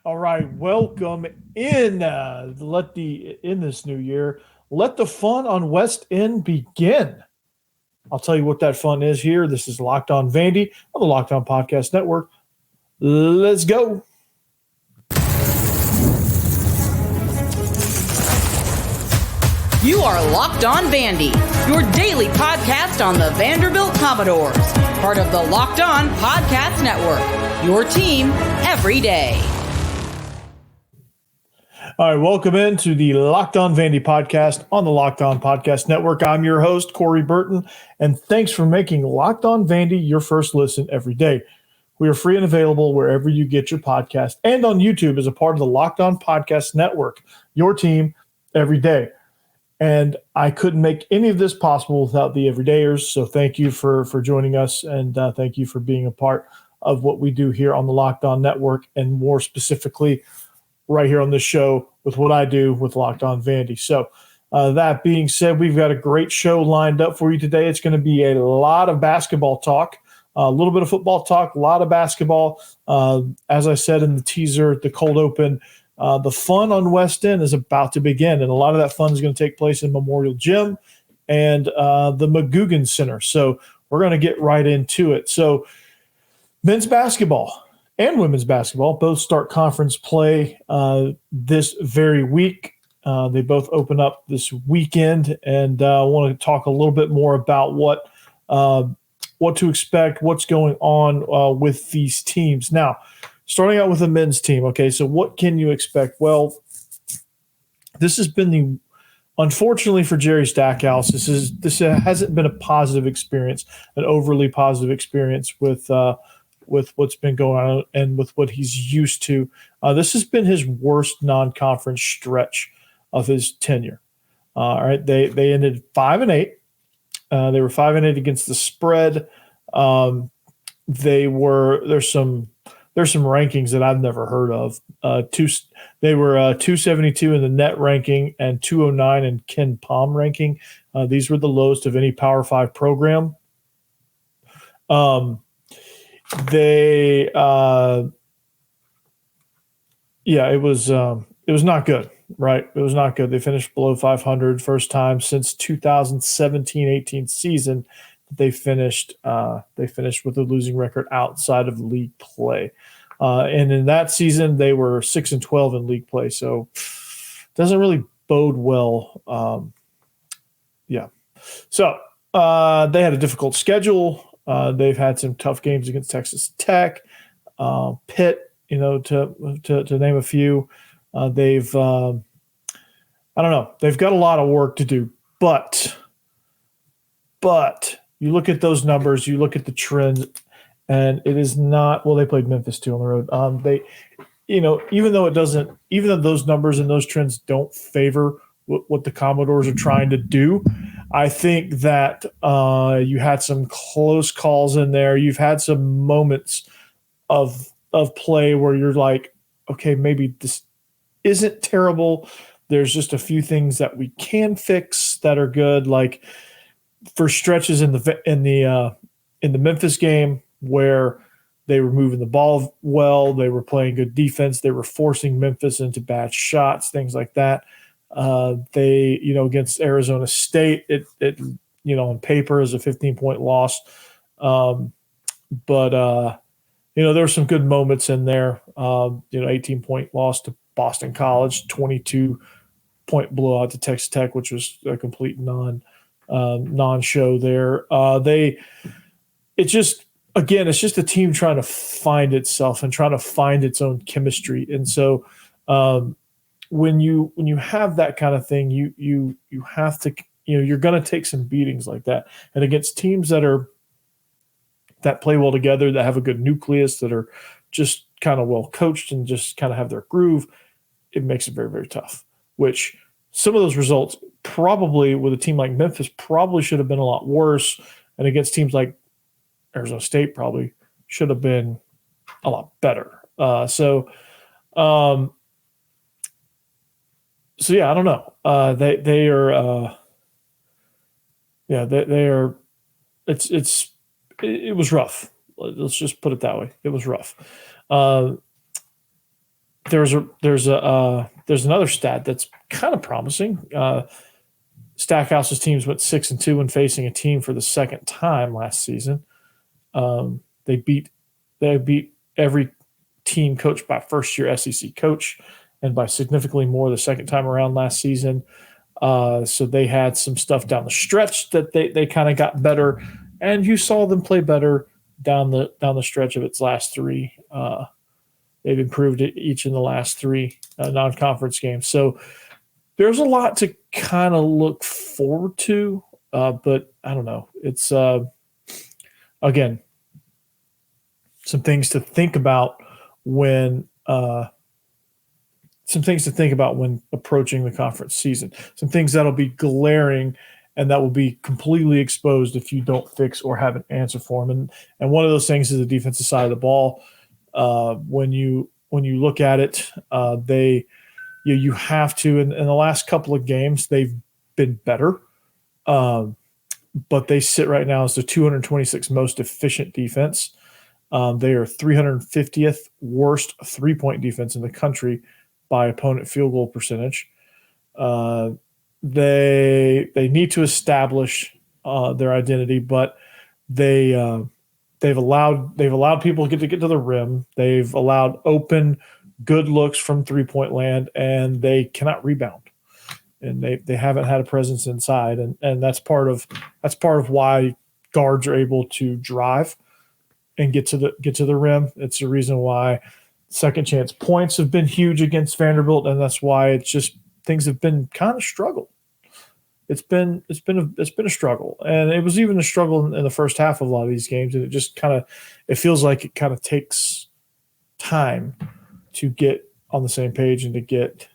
All right, welcome in. In this new year, let the fun on West End begin. I'll tell you what that fun is here. This is Locked On Vandy on the Locked On Podcast Network. Let's go. You are Locked On Vandy, your daily podcast on the Vanderbilt Commodores, part of the Locked On Podcast Network, your team every day. All right, welcome into the Locked On Vandy podcast on the Locked On Podcast Network. I'm your host, Corey Burton, and thanks for making Locked On Vandy your first listen every day. We are free and available wherever you get your podcast and on YouTube as a part of the Locked On Podcast Network, your team every day. And I couldn't make any of this possible without the everydayers, so thank you for joining us, and thank you for being a part of what we do here on the Locked On Network, and more specifically right here on this show with what I do with Locked On Vandy. So that being said, we've got a great show lined up for you today. It's going to be a lot of basketball talk, a little bit of football talk, a lot of basketball. As I said in the teaser, the cold open, the fun on West End is about to begin, and a lot of that fun is going to take place in Memorial Gym and the McGugin Center. So we're going to get right into it. So men's basketball and women's basketball both start conference play this very week. They both open up this weekend, and I want to talk a little bit more about what to expect, what's going on with these teams. Now, starting out with the men's team, okay, so what can you expect? Well, this has been unfortunately for Jerry Stackhouse, this hasn't been a positive experience, an overly positive experience with what's been going on and with what he's used to. This has been his worst non-conference stretch of his tenure. All right, they ended 5-8. They were 5-8 against the spread. There's some rankings that I've never heard of. They were 272 in the net ranking and 209 in Ken Palm ranking. These were the lowest of any Power 5 program. It was not good, right? It was not good. They finished below 500, first time since 2017-18 season that they finished with a losing record outside of league play. And in that season, they were 6-12 in league play. So it doesn't really bode well. So they had a difficult schedule. They've had some tough games against Texas Tech, Pitt, to name a few. They've got a lot of work to do, but you look at those numbers, you look at the trends, and it is not, well, they played Memphis too on the road. Even though those numbers and those trends don't favor what the Commodores are trying to do, I think that you had some close calls in there. You've had some moments of play where you're like, okay, maybe this isn't terrible. There's just a few things that we can fix that are good, like for stretches in the Memphis game where they were moving the ball well, they were playing good defense, they were forcing Memphis into bad shots, things like that. Against Arizona State, it on paper is a 15-point loss. But there were some good moments in there. 18-point loss to Boston College, 22-point blowout to Texas Tech, which was a complete non-show there. It's just a team trying to find itself and trying to find its own chemistry. And so, when you have that kind of thing, you have to, you're going to take some beatings like that. And against teams that play well together, that have a good nucleus, that are just kind of well coached and just kind of have their groove, it makes it very, very tough. Which some of those results probably with a team like Memphis probably should have been a lot worse, and against teams like Arizona State probably should have been a lot better. So yeah, I don't know. They are. It was rough. Let's just put it that way. It was rough. there's another stat that's kind of promising. Stackhouse's teams went 6-2 when facing a team for the second time last season. They beat every team coached by first-year SEC coach, and by significantly more the second time around last season. So they had some stuff down the stretch that they kind of got better, and you saw them play better down the stretch of its last three. They've improved it each in the last three non-conference games. So there's a lot to kind of look forward to, but I don't know. It's again, some things to think about when approaching the conference season. Some things that'll be glaring and that will be completely exposed if you don't fix or have an answer for them. And one of those things is the defensive side of the ball. When you look at it, you have to. In the last couple of games, they've been better, but they sit right now as the 226th most efficient defense. They are 350th worst three-point defense in the country by opponent field goal percentage. They need to establish their identity, but they've allowed people to get to the rim. They've allowed open, good looks from three-point land, and they cannot rebound. And they haven't had a presence inside, and that's part of why guards are able to drive and get to the rim. It's the reason why second chance points have been huge against Vanderbilt, and that's why it's just things have been kind of struggle. It's been a struggle, and it was even a struggle in the first half of a lot of these games, and it just it feels like it kind of takes time to get on the same page and to get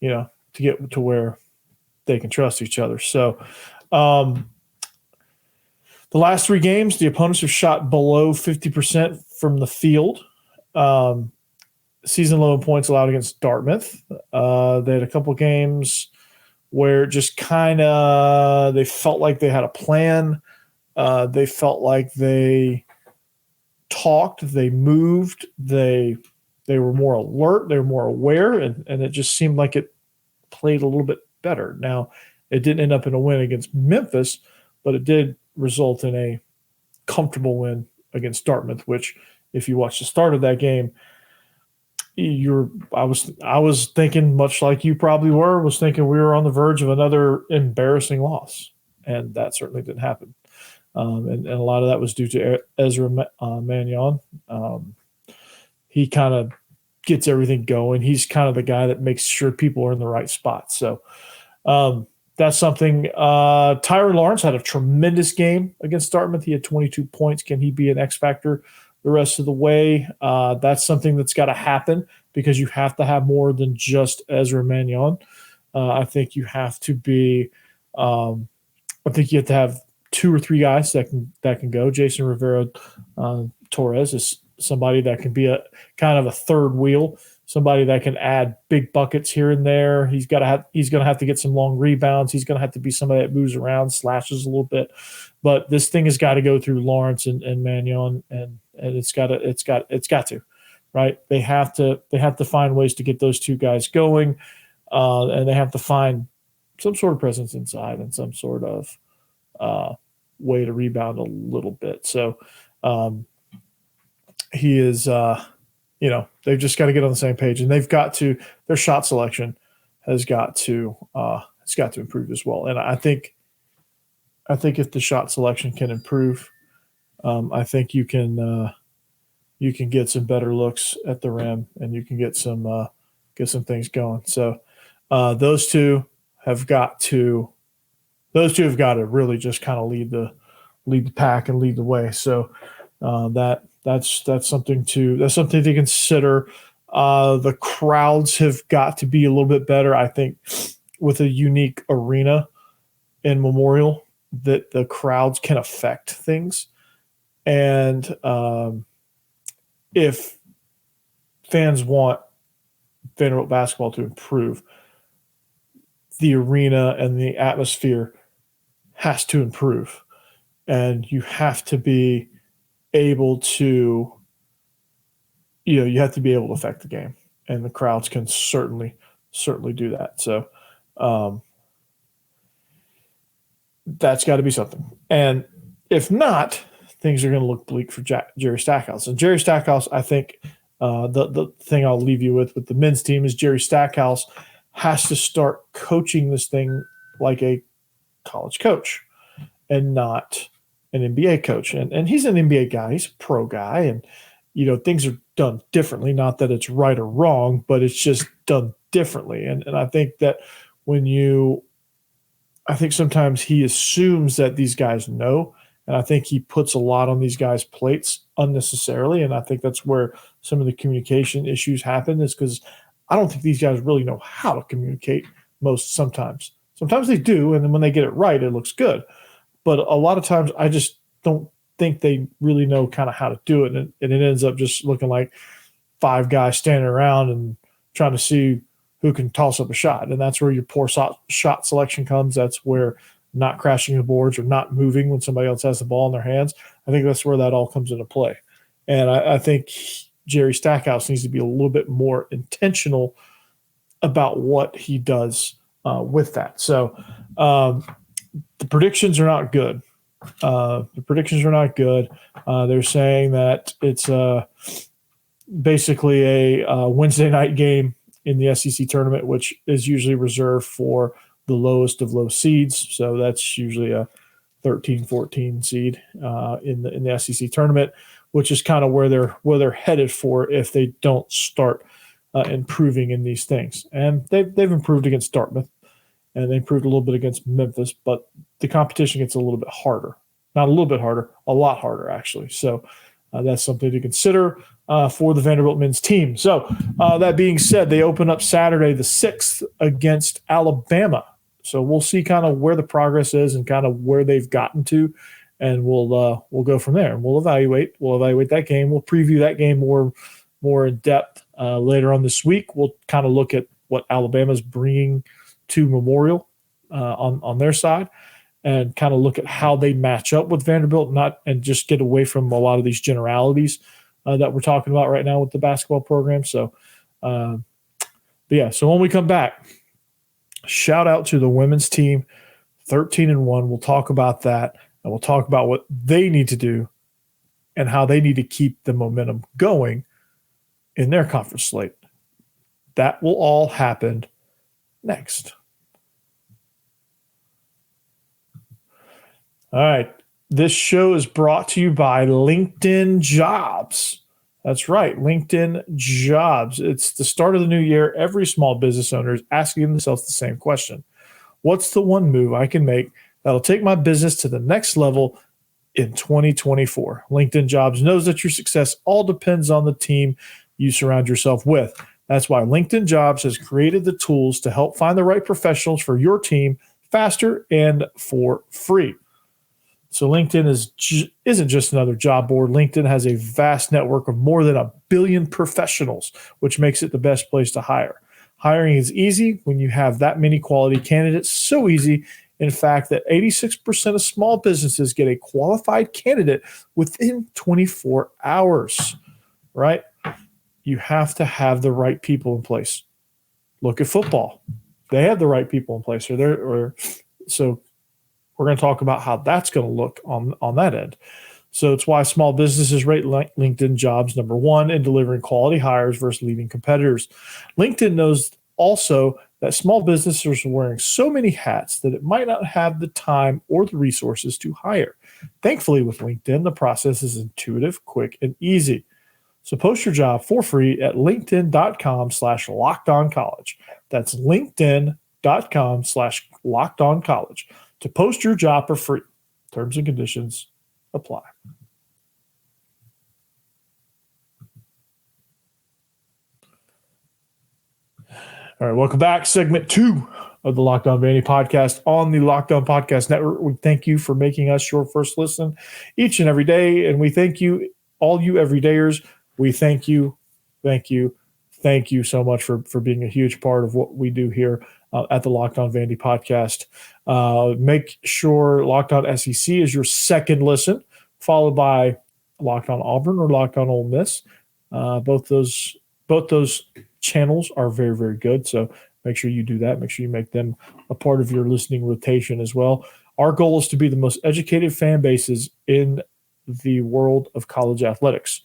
to where they can trust each other. So the last three games, the opponents have shot below 50% from the field. Season low in points allowed against Dartmouth. They had a couple games where just they felt like they had a plan. They felt like they talked, they moved, they were more alert, they were more aware, and it just seemed like it played a little bit better. Now, it didn't end up in a win against Memphis, but it did result in a comfortable win against Dartmouth, which, if you watch the start of that game, I was thinking, much like you probably was thinking we were on the verge of another embarrassing loss, and that certainly didn't happen. And a lot of that was due to Ezra Mannion. He kind of gets everything going. He's kind of the guy that makes sure people are in the right spot. So that's something. Tyron Lawrence had a tremendous game against Dartmouth. He had 22 points. Can he be an X factor the rest of the way? That's something that's got to happen, because you have to have more than just Ezra Mannion. I think you have to be. I think you have to have two or three guys that can go. Jason Rivera Torres is somebody that can be a kind of a third wheel, somebody that can add big buckets here and there. He's going to have to get some long rebounds. He's going to have to be somebody that moves around, slashes a little bit. But this thing has got to go through Lawrence and Mannion, and it's got to, right? They have to find ways to get those two guys going, and they have to find some sort of presence inside and some sort of way to rebound a little bit. So he is, they've just got to get on the same page, and they've got to. Their shot selection has got to improve as well. And I think if the shot selection can improve, I think you can get some better looks at the rim, and you can get some things going. So those two have got to really just kind of lead the pack and lead the way. So that's something to consider. The crowds have got to be a little bit better. I think with a unique arena in Memorial, that the crowds can affect things. And if fans want Vanderbilt basketball to improve, the arena and the atmosphere has to improve. And you have to be able to, you have to be able to affect the game. and the crowds can certainly do that. So that's got to be something. And if not, things are going to look bleak for Jerry Stackhouse. And Jerry Stackhouse, I think the thing I'll leave you with the men's team is Jerry Stackhouse has to start coaching this thing like a college coach and not an NBA coach. And he's an NBA guy. He's a pro guy. And, things are done differently. Not that it's right or wrong, but it's just done differently. And I think that I think sometimes he assumes that these guys know, and I think he puts a lot on these guys' plates unnecessarily. And I think that's where some of the communication issues happen, is because I don't think these guys really know how to communicate sometimes. Sometimes they do, and then when they get it right, it looks good. But a lot of times I just don't think they really know kind of how to do it. And it ends up just looking like five guys standing around and trying to see who can toss up a shot. And that's where your poor shot selection comes. That's where not crashing the boards or not moving when somebody else has the ball in their hands. I think that's where that all comes into play. And I think Jerry Stackhouse needs to be a little bit more intentional about what he does with that. So the predictions are not good. They're saying that it's basically a Wednesday night game in the SEC tournament, which is usually reserved for the lowest of low seeds. So that's usually a 13, 14 seed in the SEC tournament, which is kind of where they're headed for if they don't start improving in these things. And they've improved against Dartmouth, and they improved a little bit against Memphis, but the competition gets a little bit harder. Not a little bit harder, a lot harder, actually. So that's something to consider for the Vanderbilt men's team. So that being said, they open up Saturday the 6th against Alabama. So we'll see kind of where the progress is and kind of where they've gotten to, and we'll go from there. We'll evaluate that game. We'll preview that game more in depth later on this week. We'll kind of look at what Alabama's bringing to Memorial on their side, and kind of look at how they match up with Vanderbilt, and just get away from a lot of these generalities that we're talking about right now with the basketball program. So, so when we come back, shout out to the women's team, 13-1. We'll talk about that, and we'll talk about what they need to do and how they need to keep the momentum going in their conference slate. That will all happen next. All right. This show is brought to you by LinkedIn Jobs. That's right, LinkedIn Jobs. It's the start of the new year. Every small business owner is asking themselves the same question. What's the one move I can make that'll take my business to the next level in 2024? LinkedIn Jobs knows that your success all depends on the team you surround yourself with. That's why LinkedIn Jobs has created the tools to help find the right professionals for your team faster and for free. So LinkedIn isn't just another job board. LinkedIn has a vast network of more than 1 billion professionals, which makes it the best place to hire. Hiring is easy when you have that many quality candidates. So easy, in fact, that 86% of small businesses get a qualified candidate within 24 hours, right? You have to have the right people in place. Look at football. They have the right people in place. So we're going to talk about how that's going to look on that end. So it's why small businesses rate LinkedIn Jobs number one in delivering quality hires versus leading competitors. LinkedIn knows also that small businesses are wearing so many hats that it might not have the time or the resources to hire. Thankfully, with LinkedIn, the process is intuitive, quick, and easy. So post your job for free at linkedin.com/lockedoncollege. That's linkedin.com/lockedoncollege. To post your job for free. Terms and conditions apply. All right, welcome back. Segment 2 of the Locked On Vandy podcast on the Locked On Podcast Network. We thank you for making us your first listen each and every day, and we thank you, all you everydayers. We thank you so much for being a huge part of what we do here at the Locked On Vandy podcast. Make sure Locked On SEC is your second listen, followed by Locked On Auburn or Locked On Ole Miss. Both those channels are very, very good. So make sure you do that. Make sure you make them a part of your listening rotation as well. Our goal is to be the most educated fan bases in the world of college athletics.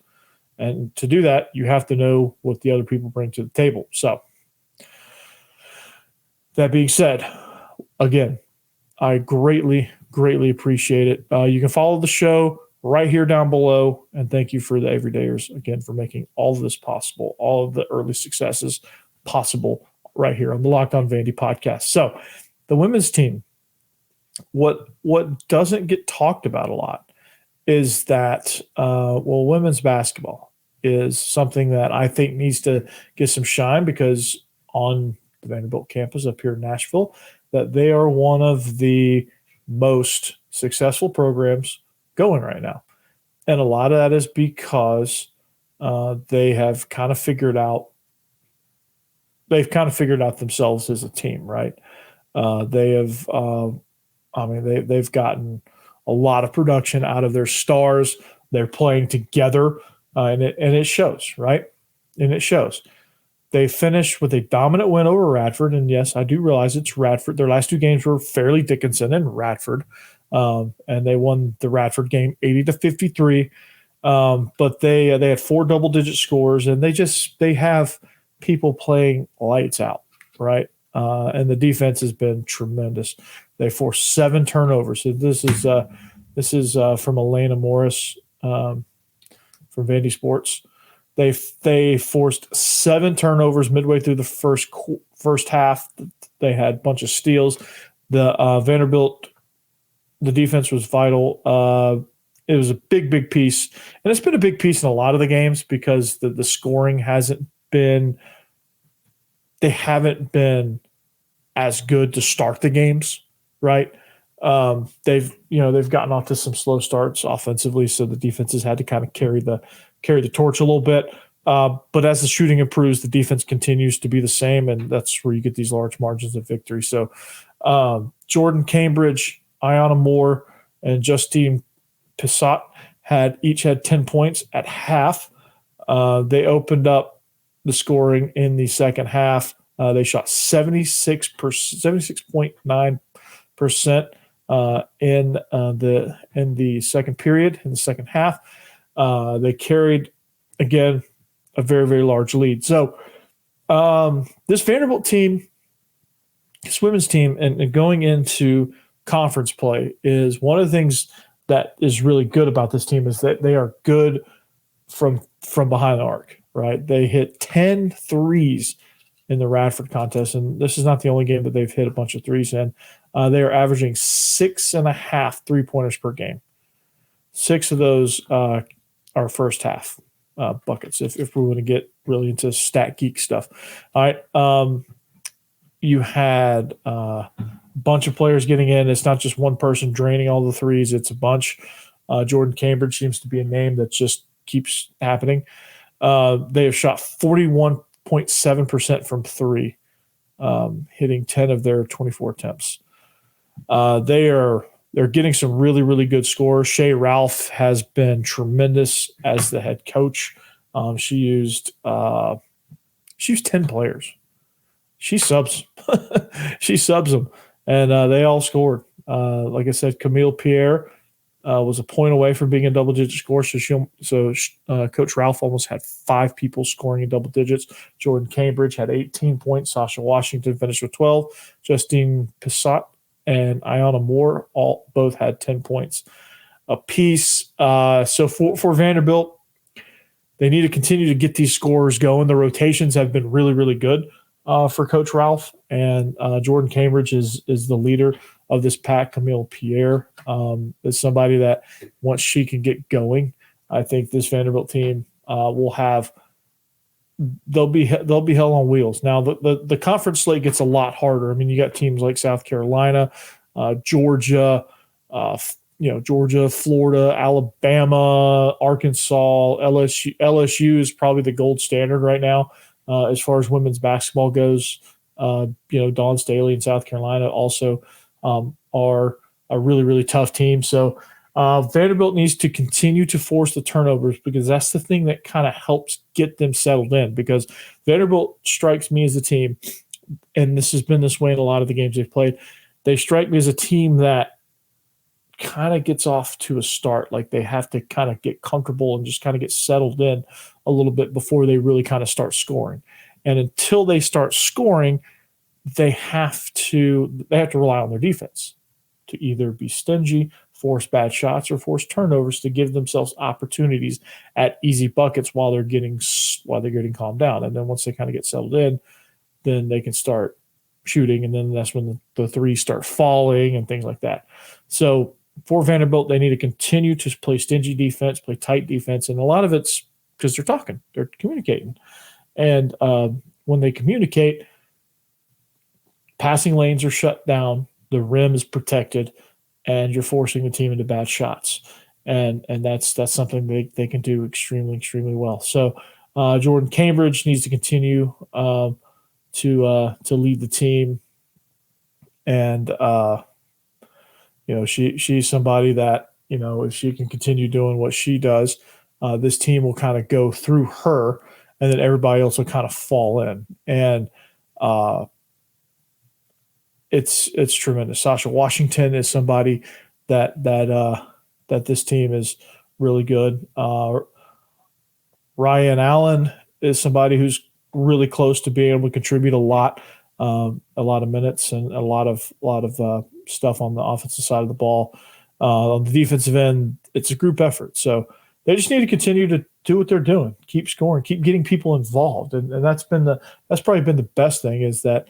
And to do that, you have to know what the other people bring to the table. So that being said, again, I greatly, greatly appreciate it. You can follow the show right here down below. And thank you for the everydayers, again, for making all of this possible, all of the early successes possible right here on the Locked On Vandy podcast. So the women's team, what doesn't get talked about a lot is that, women's basketball is something that I think needs to get some shine, because on the Vanderbilt campus up here in Nashville, that they are one of the most successful programs going right now. And a lot of that is because they have kind of figured out themselves as a team, right? They've gotten a lot of production out of their stars. They're playing together, and it shows, right? And it shows. They finished with a dominant win over Radford, and yes, I do realize it's Radford. Their last two games were Fairleigh Dickinson and Radford, and they won the Radford game 80-53. But they had 4 double-digit scores, and they have people playing lights out, right? And the defense has been tremendous. They forced 7 turnovers. So this is from Elena Morris from Vandy Sports. They forced 7 turnovers midway through the first half. They had a bunch of steals. The Vanderbilt, the defense was vital. It was a big piece, and it's been a big piece in a lot of the games because the scoring hasn't been. They haven't been as good to start the games, right? They've gotten off to some slow starts offensively, so the defense has had to kind of carry the torch a little bit. But as the shooting improves, the defense continues to be the same, and that's where you get these large margins of victory. So Jordan Cambridge, Ayanna Moore, and Justine Pissot each had 10 points at half. They opened up the scoring in the second half. They shot 76.9% in the second period, in the second half. They carried, again, a very, very large lead. So this Vanderbilt team, this women's team, and going into conference play is one of the things that is really good about this team is that they are good from behind the arc, right? They hit 10 threes in the Radford contest, and this is not the only game that they've hit a bunch of threes in. They are averaging 6.5 3-pointers per game. 6 of those are first half buckets, if we want to get really into stat geek stuff. All right. You had a bunch of players getting in. It's not just one person draining all the threes. It's a bunch. Jordan Cambridge seems to be a name that just keeps happening. They have shot 41.7% from 3, hitting 10 of their 24 attempts. They're getting some really, really good scores. Shay Ralph has been tremendous as the head coach. She used 10 players. She subs them, and they all scored. Like I said, Camille Pierre was a point away from being a double-digit score. So Coach Ralph almost had 5 people scoring in double digits. Jordan Cambridge had 18 points. Sasha Washington finished with 12. Justine Pissot and Ayanna Moore both had 10 points apiece. So for Vanderbilt, they need to continue to get these scores going. The rotations have been really, really good for Coach Ralph, and Jordan Cambridge is the leader of this pack. Camille Pierre is somebody that once she can get going, I think this Vanderbilt team will have. They'll be hell on wheels. Now the conference slate gets a lot harder. I mean, you got teams like South Carolina, Georgia, Georgia, Florida, Alabama, Arkansas, LSU. LSU is probably the gold standard right now as far as women's basketball goes. Dawn Staley in South Carolina also are a really, really tough team. So Vanderbilt needs to continue to force the turnovers because that's the thing that kind of helps get them settled in. Because Vanderbilt strikes me as a team, and this has been this way in a lot of the games they've played. They strike me as a team that kind of gets off to a start. Like they have to kind of get comfortable and just kind of get settled in a little bit before they really kind of start scoring. And until they start scoring, they have to rely on their defense to either be stingy, force bad shots, or force turnovers to give themselves opportunities at easy buckets while they're getting calmed down. And then once they kind of get settled in, then they can start shooting, and then that's when the threes start falling and things like that. So for Vanderbilt, they need to continue to play stingy defense, play tight defense, and a lot of it's because they're communicating. And when they communicate, passing lanes are shut down, the rim is protected, and you're forcing the team into bad shots. And that's something they can do extremely, extremely well. So Jordan Cambridge needs to continue to lead the team. And, she's somebody that, if she can continue doing what she does, this team will kind of go through her, and then everybody else will kind of fall in. And it's tremendous. Sasha Washington is somebody that this team is really good. Ryan Allen is somebody who's really close to being able to contribute a lot of minutes and a lot of stuff on the offensive side of the ball. On the defensive end, it's a group effort. So they just need to continue to do what they're doing, keep scoring, keep getting people involved. And that's probably been the best thing, is that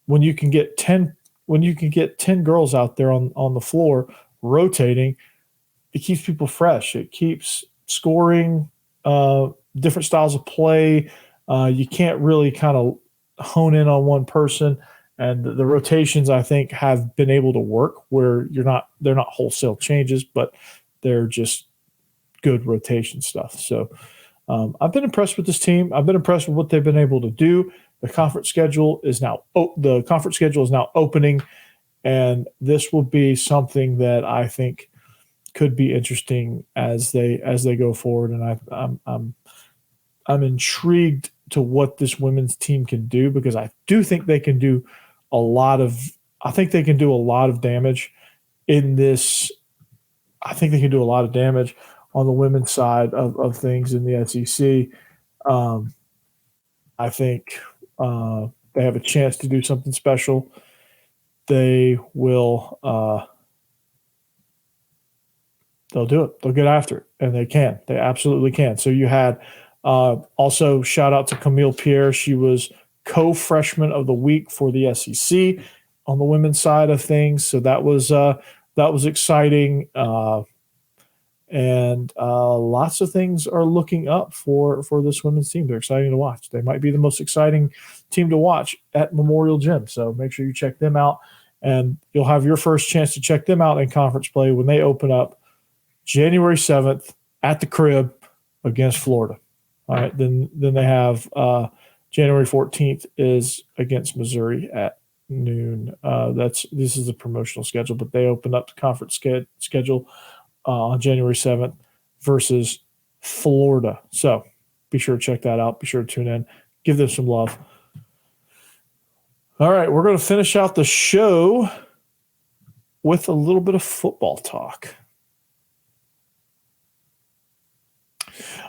when you can get 10 girls out there on the floor rotating, it keeps people fresh. It keeps scoring, different styles of play. You can't really kind of hone in on one person, and the rotations, I think, have been able to work where they're not wholesale changes, but they're just good rotation stuff. So I've been impressed with this team. I've been impressed with what they've been able to do. The conference schedule is now opening, and this will be something that I think could be interesting as they go forward. And I'm intrigued to what this women's team can do, because I do think they can do a lot of damage in this. I think they can do a lot of damage on the women's side of things in the SEC. I think they have a chance to do something special. They will. They'll do it. They'll get after it, and they can. They absolutely can. So you had also shout out to Camille Pierre. She was co-freshman of the week for the SEC on the women's side of things. So that was exciting. And lots of things are looking up for this women's team. They're exciting to watch. They might be the most exciting team to watch at Memorial Gym. So make sure you check them out, and you'll have your first chance to check them out in conference play when they open up January 7th at the Crib against Florida. All right, then they have January 14th is against Missouri at noon. This is a promotional schedule, but they open up the conference schedule on January 7th versus Florida. So be sure to check that out. Be sure to tune in. Give them some love. All right, we're going to finish out the show with a little bit of football talk.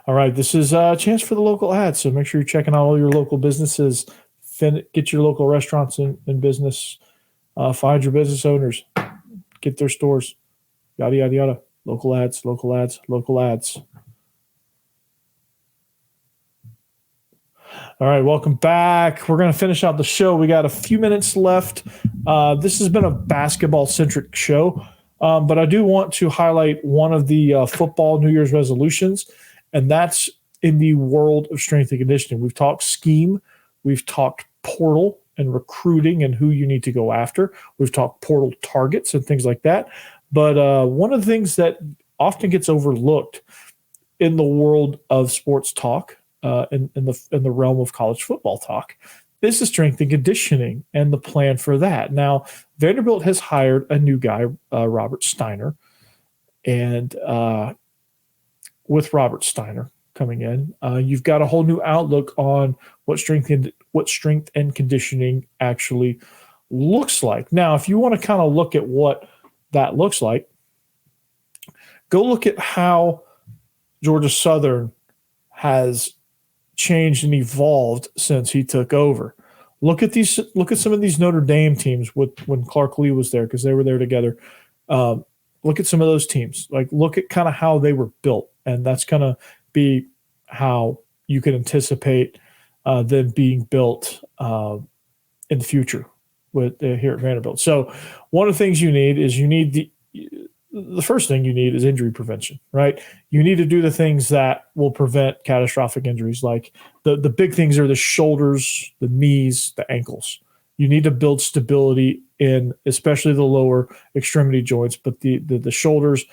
All right, this is a chance for the local ads, so make sure you're checking out all your local businesses. Get your local restaurants in business. Find your business owners. Get their stores. Yada, yada, yada. Local ads, local ads, local ads. All right, welcome back. We're going to finish out the show. We got a few minutes left. This has been a basketball-centric show, but I do want to highlight one of the football New Year's resolutions, and that's in the world of strength and conditioning. We've talked scheme. We've talked portal and recruiting and who you need to go after. We've talked portal targets and things like that. But one of the things that often gets overlooked in the world of sports talk, in the realm of college football talk, is the strength and conditioning and the plan for that. Now, Vanderbilt has hired a new guy, Robert Steiner, And with Robert Steiner coming in, you've got a whole new outlook on what strength and conditioning actually looks like. Now, if you want to kind of look at what that looks like, go look at how Georgia Southern has changed and evolved since he took over. Look at some of these Notre Dame teams when Clark Lee was there, because they were there together. Look at some of those teams. Look at kind of how they were built, and that's going to be how you can anticipate them being built in the future with here at Vanderbilt. So one of the things you need is the first thing you need is injury prevention, right? You need to do the things that will prevent catastrophic injuries. Like the big things are the shoulders, the knees, the ankles. You need to build stability in especially the lower extremity joints, but the shoulders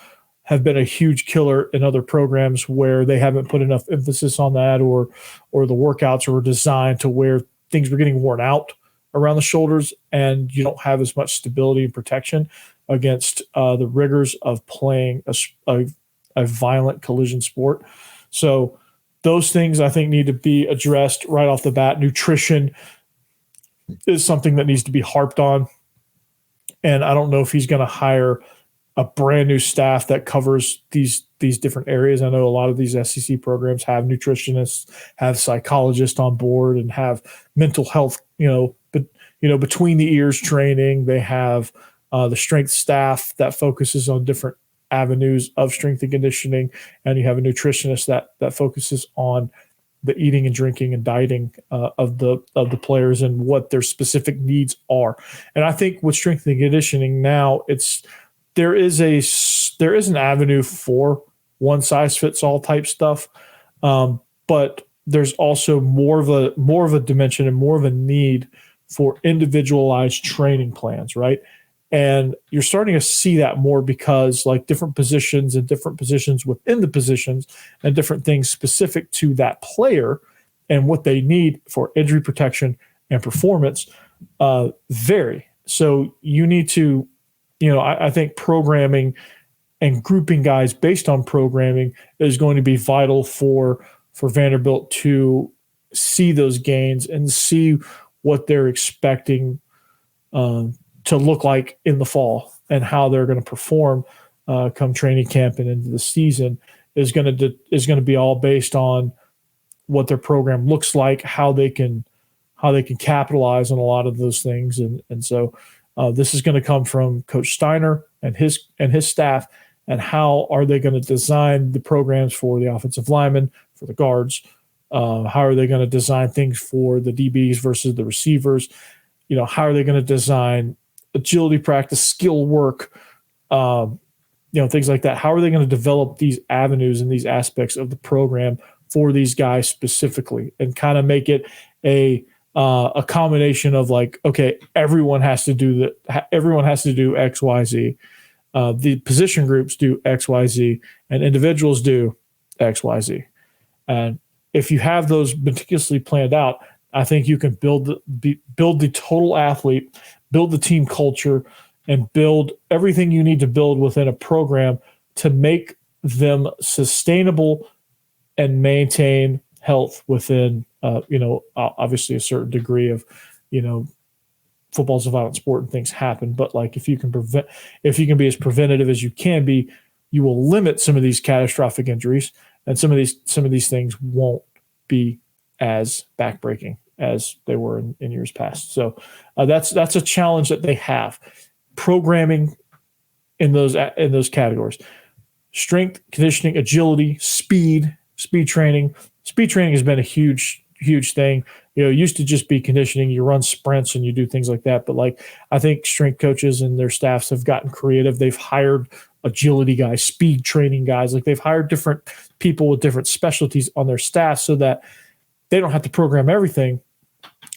have been a huge killer in other programs where they haven't put enough emphasis on that, or the workouts were designed to where things were getting worn out around the shoulders, and you don't have as much stability and protection against the rigors of playing a violent collision sport. So those things I think need to be addressed right off the bat. Nutrition is something that needs to be harped on. And I don't know if he's going to hire a brand new staff that covers these different areas. I know a lot of these SEC programs have nutritionists, have psychologists on board, and have mental health, between the ears training. They have the strength staff that focuses on different avenues of strength and conditioning, and you have a nutritionist that focuses on the eating and drinking and dieting of the players and what their specific needs are. And I think with strength and conditioning now, there is an avenue for one size fits all type stuff, but there's also more of a dimension and more of a need for individualized training plans, right? And you're starting to see that more because different positions and different positions within the positions and different things specific to that player and what they need for injury protection and performance vary. So you need to, I think programming and grouping guys based on programming is going to be vital for Vanderbilt to see those gains and see what they're expecting to look like in the fall, and how they're going to perform come training camp and into the season is going to be all based on what their program looks like, how they can capitalize on a lot of those things, and so this is going to come from Coach Steiner and his staff, and how are they going to design the programs for the offensive linemen, for the guards, how are they going to design things for the DBs versus the receivers, how are they going to design agility practice, skill work, things like that. How are they going to develop these avenues and these aspects of the program for these guys specifically, and kind of make it a combination of okay, everyone has to do X, Y, Z. The position groups do X, Y, Z, and individuals do X, Y, Z. And if you have those meticulously planned out, I think you can build the total athlete, build the team culture, and build everything you need to build within a program to make them sustainable and maintain health within, obviously a certain degree of, football's a violent sport and things happen. But if you can be as preventative as you can be, you will limit some of these catastrophic injuries, and some of these things won't be as backbreaking as they were in years past. So that's a challenge that they have. Programming in those categories: strength, conditioning, agility, speed training. Speed training has been a huge thing. It used to just be conditioning. You run sprints and you do things like that. But I think strength coaches and their staffs have gotten creative. They've hired agility guys, speed training guys. They've hired different people with different specialties on their staff so that they don't have to program everything.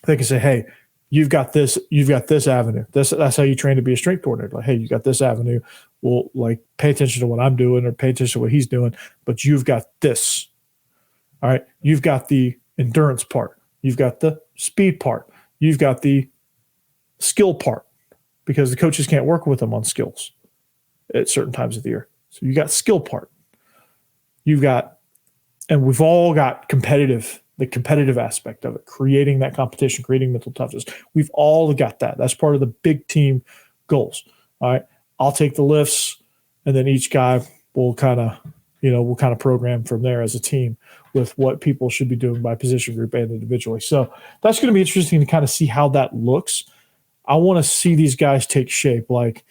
They can say, hey, you've got this avenue. That's how you train to be a strength coordinator. Hey, you got this avenue. Well, pay attention to what I'm doing, or pay attention to what he's doing, but you've got this. All right. You've got the endurance part. You've got the speed part. You've got the skill part, because the coaches can't work with them on skills at certain times of the year. So you got skill part. You've got, and we've all got the competitive aspect of it, creating that competition, creating mental toughness. We've all got that. That's part of the big team goals. All right. I'll take the lifts, and then each guy will kind of program from there as a team with what people should be doing by position group and individually. So that's going to be interesting to kind of see how that looks. I want to see these guys take shape. Like,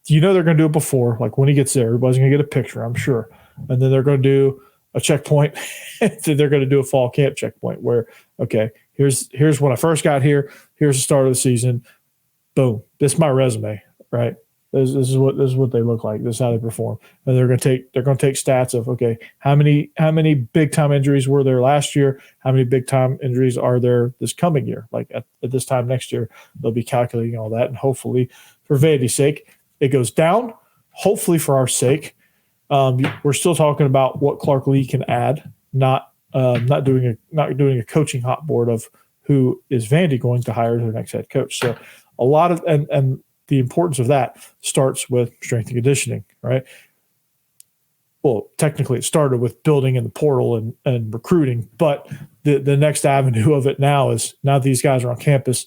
they're going to do it before. Like, when he gets there, everybody's going to get a picture, I'm sure. And then they're going to do a checkpoint. They're going to do a fall camp checkpoint where, okay, here's when I first got here. Here's the start of the season. Boom. This is my resume, right? This is what they look like. This is how they perform. And they're going to take stats of, okay, how many big time injuries were there last year? How many big time injuries are there this coming year? Like at this time next year, they'll be calculating all that. And hopefully, for Vandy's sake, it goes down. Hopefully, for our sake, we're still talking about what Clark Lee can add, not doing a coaching hot board of who is Vandy going to hire as their next head coach. So a lot of and the importance of that starts with strength and conditioning, right? Well, technically it started with building in the portal and recruiting, but the next avenue of it now is, now these guys are on campus,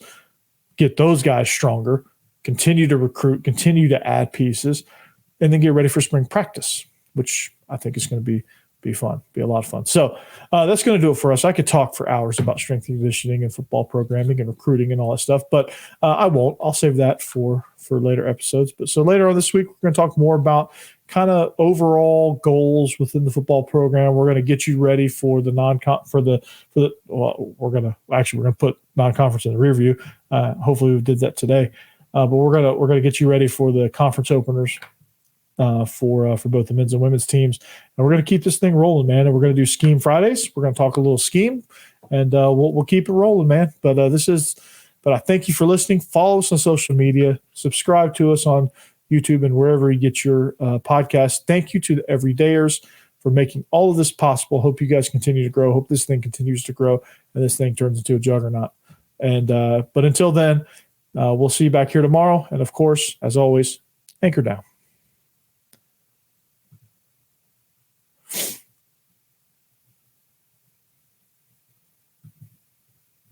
get those guys stronger, continue to recruit, continue to add pieces, and then get ready for spring practice, which I think is going to be fun, be a lot of fun. So that's going to do it for us. I could talk for hours about strength and conditioning and football programming and recruiting and all that stuff, but I won't. I'll save that for later episodes. But so later on this week, we're going to talk more about kind of overall goals within the football program. We're going to get you ready for the we're going to put non-conference in the rear view. Hopefully we did that today. But we're going to get you ready for the conference openers for both the men's and women's teams. And we're going to keep this thing rolling, man. And we're going to do Scheme Fridays. We're going to talk a little scheme, and we'll keep it rolling, man. But I thank you for listening. Follow us on social media. Subscribe to us on YouTube and wherever you get your podcast. Thank you to the everydayers for making all of this possible. Hope you guys continue to grow. Hope this thing continues to grow and this thing turns into a juggernaut. And but until then, we'll see you back here tomorrow. And of course, as always, anchor down.